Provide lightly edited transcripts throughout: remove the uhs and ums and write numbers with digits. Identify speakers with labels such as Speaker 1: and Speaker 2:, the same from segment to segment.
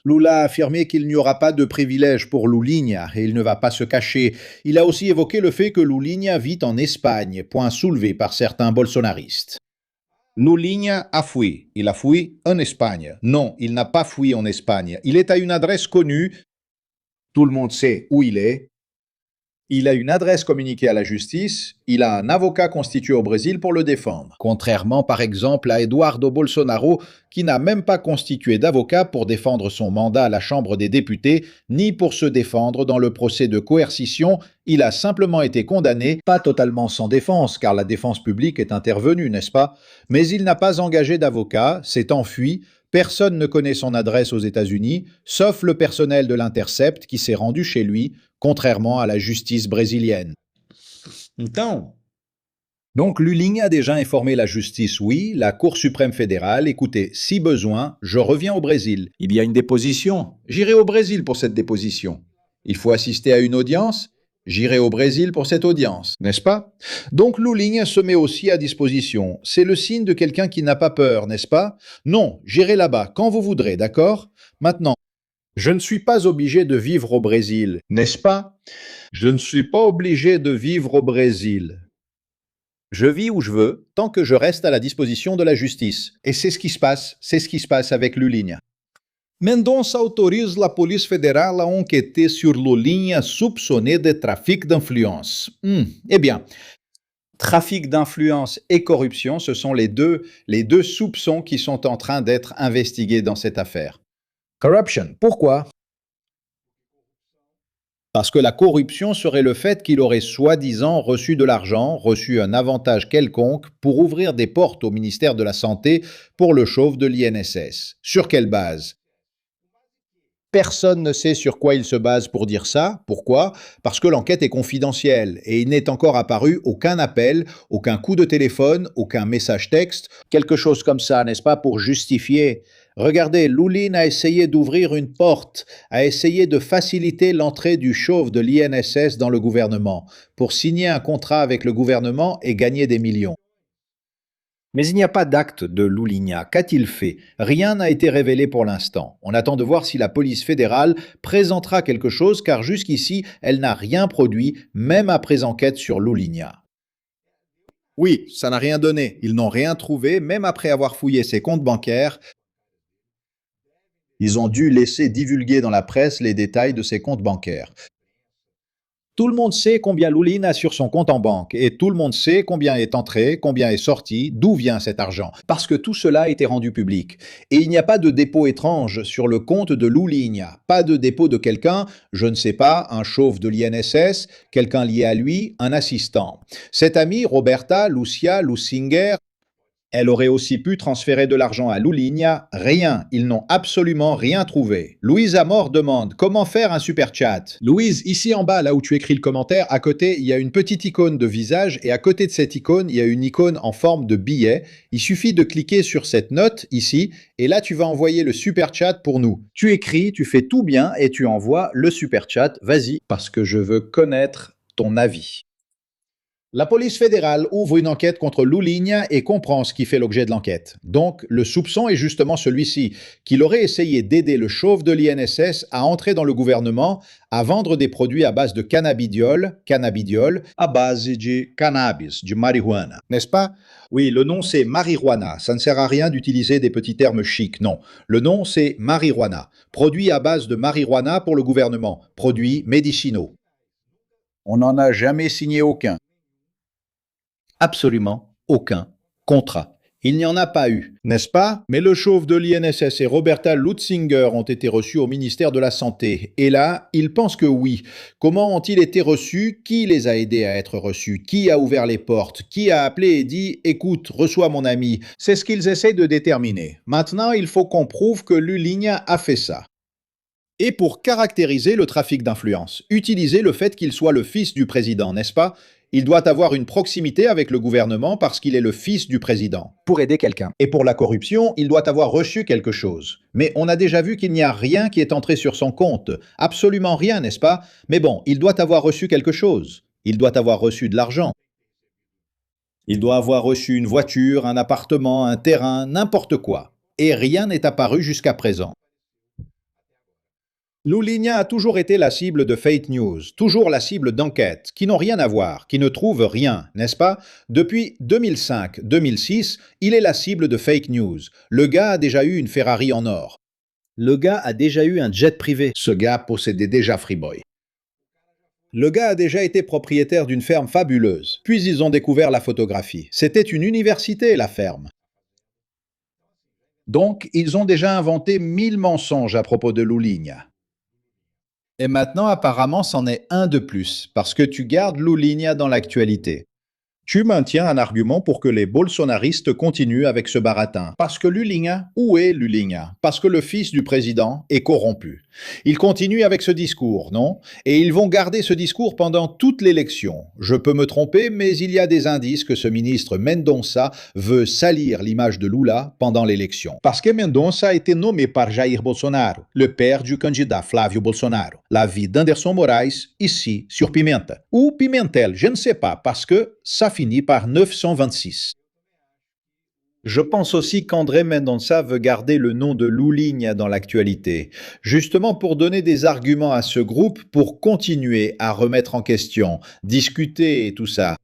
Speaker 1: Lula a affirmé qu'il n'y aura pas de privilège pour Lulinha et il ne va pas se cacher. Il a aussi évoqué le fait que Lulinha vit en Espagne, point soulevé par certains bolsonaristes. Lulinha a fui. Il a fui en Espagne. Non, il n'a pas fui en Espagne. Il est à une adresse connue. Tout le monde sait où il est. Il a une adresse communiquée à la justice, il a un avocat constitué au Brésil pour le défendre. Contrairement par exemple à Eduardo Bolsonaro, qui n'a même pas constitué d'avocat pour défendre son mandat à la Chambre des députés, ni pour se défendre dans le procès de coercition, il a simplement été condamné, pas totalement sans défense, car la défense publique est intervenue, n'est-ce pas? Mais il n'a pas engagé d'avocat, s'est enfui. Personne ne connaît son adresse aux États-Unis, sauf le personnel de l'Intercept qui s'est rendu chez lui, contrairement à la justice brésilienne. Então, donc Lulling a déjà informé la justice, oui, la Cour suprême fédérale, écoutez, si besoin, je reviens au Brésil. Il y a une déposition, j'irai au Brésil pour cette déposition. Il faut assister à une audience, j'irai au Brésil pour cette audience, n'est-ce pas? Donc Lulling se met aussi à disposition. C'est le signe de quelqu'un qui n'a pas peur, n'est-ce pas? Non, j'irai là-bas quand vous voudrez, d'accord? Maintenant, je ne suis pas obligé de vivre au Brésil, n'est-ce pas? Je ne suis pas obligé de vivre au Brésil. Je vis où je veux, tant que je reste à la disposition de la justice. Et c'est ce qui se passe avec Lulinha. Mendonça autorise la police fédérale à enquêter sur Lulinha soupçonné de trafic d'influence. Eh bien, trafic d'influence et corruption, ce sont les deux soupçons qui sont en train d'être investigués dans cette affaire. Corruption, pourquoi? Parce que la corruption serait le fait qu'il aurait soi-disant reçu de l'argent, reçu un avantage quelconque pour ouvrir des portes au ministère de la Santé pour le chauve de l'INSS. Sur quelle base? Personne ne sait sur quoi il se base pour dire ça. Pourquoi? Parce que l'enquête est confidentielle et il n'est encore apparu aucun appel, aucun coup de téléphone, aucun message texte, quelque chose comme ça, n'est-ce pas, pour justifier. Regardez, Louline a essayé d'ouvrir une porte, a essayé de faciliter l'entrée du chauve de l'INSS dans le gouvernement, pour signer un contrat avec le gouvernement et gagner des millions. Mais il n'y a pas d'acte de Louligna. Qu'a-t-il fait? Rien n'a été révélé pour l'instant. On attend de voir si la police fédérale présentera quelque chose, car jusqu'ici, elle n'a rien produit, même après enquête sur Louligna. Oui, ça n'a rien donné. Ils n'ont rien trouvé, même après avoir fouillé ses comptes bancaires. Ils ont dû laisser divulguer dans la presse les détails de ses comptes bancaires. Tout le monde sait combien Louline a sur son compte en banque et tout le monde sait combien est entré, combien est sorti, d'où vient cet argent, parce que tout cela a été rendu public. Et il n'y a pas de dépôt étrange sur le compte de Louline, pas de dépôt de quelqu'un, je ne sais pas, un chauve de l'INSS, quelqu'un lié à lui, un assistant. Cette amie, Roberta Lucia Lusinger, elle aurait aussi pu transférer de l'argent à Louligna. Rien, ils n'ont absolument rien trouvé. Louise Amor demande comment faire un super chat. Louise, ici en bas, là où tu écris le commentaire, à côté, il y a une petite icône de visage et à côté de cette icône, il y a une icône en forme de billet. Il suffit de cliquer sur cette note ici et là, tu vas envoyer le super chat pour nous. Tu écris, tu fais tout bien et tu envoies le super chat. Vas-y, parce que je veux connaître ton avis. La police fédérale ouvre une enquête contre Louligna et comprend ce qui fait l'objet de l'enquête. Donc, le soupçon est justement celui-ci, qu'il aurait essayé d'aider le chauve de l'INSS à entrer dans le gouvernement, à vendre des produits à base de cannabidiol, à base de cannabis, de marijuana. N'est-ce pas? Oui, le nom c'est marijuana. Ça ne sert à rien d'utiliser des petits termes chics, non. Le nom c'est marijuana. Produit à base de marijuana pour le gouvernement. Produits médicinaux. On n'en a jamais signé aucun. Absolument aucun contrat. Il n'y en a pas eu, n'est-ce pas? Mais le chauve de l'INSS et Roberta Lutzinger ont été reçus au ministère de la Santé. Et là, ils pensent que oui. Comment ont-ils été reçus? Qui les a aidés à être reçus? Qui a ouvert les portes? Qui a appelé et dit «Écoute, reçois mon ami»? C'est ce qu'ils essaient de déterminer. Maintenant, il faut qu'on prouve que Luligna a fait ça. Et pour caractériser le trafic d'influence, utiliser le fait qu'il soit le fils du président, n'est-ce pas? Il doit avoir une proximité avec le gouvernement parce qu'il est le fils du président. Pour aider quelqu'un. Et pour la corruption, il doit avoir reçu quelque chose. Mais on a déjà vu qu'il n'y a rien qui est entré sur son compte. Absolument rien, n'est-ce pas? Mais bon, il doit avoir reçu quelque chose. Il doit avoir reçu de l'argent. Il doit avoir reçu une voiture, un appartement, un terrain, n'importe quoi. Et rien n'est apparu jusqu'à présent. Louligna a toujours été la cible de fake news, toujours la cible d'enquêtes, qui n'ont rien à voir, qui ne trouvent rien, n'est-ce pas? Depuis 2005-2006, il est la cible de fake news. Le gars a déjà eu une Ferrari en or.
Speaker 2: Le gars a déjà eu un jet privé.
Speaker 1: Ce gars possédait déjà Freeboy. Le gars a déjà été propriétaire d'une ferme fabuleuse. Puis ils ont découvert la photographie. C'était une université, la ferme. Donc, ils ont déjà inventé 1000 mensonges à propos de Louligna. Et maintenant, apparemment, c'en est un de plus, parce que tu gardes Louligna dans l'actualité. Tu maintiens un argument pour que les bolsonaristes continuent avec ce baratin. Parce que Lulinha, où est Lulinha? Parce que le fils du président est corrompu. Il continue avec ce discours, non? Et ils vont garder ce discours pendant toute l'élection. Je peux me tromper, mais il y a des indices que ce ministre Mendonça veut salir l'image de Lula pendant l'élection. Parce que Mendonça a été nommé par Jair Bolsonaro, le père du candidat Flávio Bolsonaro. La vie d'Anderson Moraes, ici, sur Pimenta. Ou Pimentel, je ne sais pas, parce que ça finit par 926. Je pense aussi qu'André Mendonça veut garder le nom de Louligna dans l'actualité, justement pour donner des arguments à ce groupe pour continuer à remettre en question, discuter et tout ça.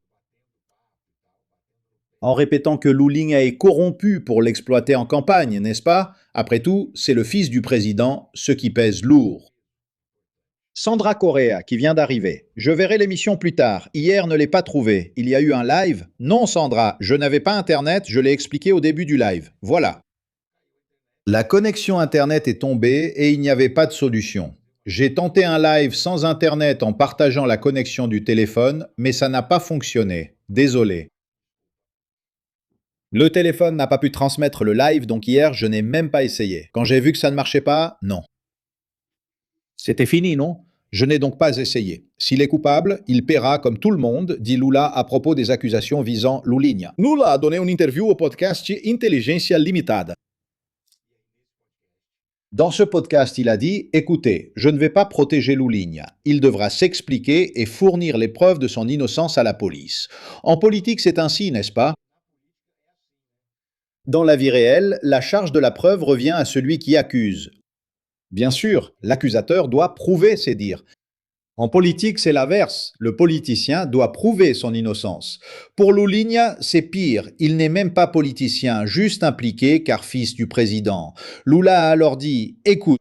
Speaker 1: En répétant que Louligna est corrompu pour l'exploiter en campagne, n'est-ce pas? Après tout, c'est le fils du président, ce qui pèse lourd. Sandra Correa, qui vient d'arriver. Je verrai l'émission plus tard. Hier ne l'ai pas trouvée. Il y a eu un live? Non, Sandra, je n'avais pas Internet, je l'ai expliqué au début du live. Voilà. La connexion Internet est tombée et il n'y avait pas de solution. J'ai tenté un live sans Internet en partageant la connexion du téléphone, mais ça n'a pas fonctionné. Désolé. Le téléphone n'a pas pu transmettre le live, donc hier, je n'ai même pas essayé. Quand j'ai vu que ça ne marchait pas, non. C'était fini, non? Je n'ai donc pas essayé. S'il est coupable, il paiera comme tout le monde, dit Lula à propos des accusations visant Lulinha. Lula a donné une interview au podcast Inteligência Limitada. Dans ce podcast, il a dit « Écoutez, je ne vais pas protéger Lulinha. Il devra s'expliquer et fournir les preuves de son innocence à la police. En politique, c'est ainsi, n'est-ce pas? Dans la vie réelle, la charge de la preuve revient à celui qui accuse. Bien sûr, l'accusateur doit prouver ses dires. En politique, c'est l'inverse. Le politicien doit prouver son innocence. Pour Louligna, c'est pire. Il n'est même pas politicien, juste impliqué car fils du président. Lula a alors dit « Écoute,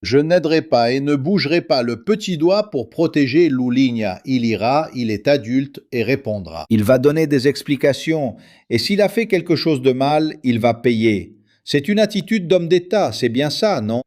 Speaker 1: je n'aiderai pas et ne bougerai pas le petit doigt pour protéger Louligna. Il ira, il est adulte et répondra. Il va donner des explications et s'il a fait quelque chose de mal, il va payer. C'est une attitude d'homme d'État, c'est bien ça, non ?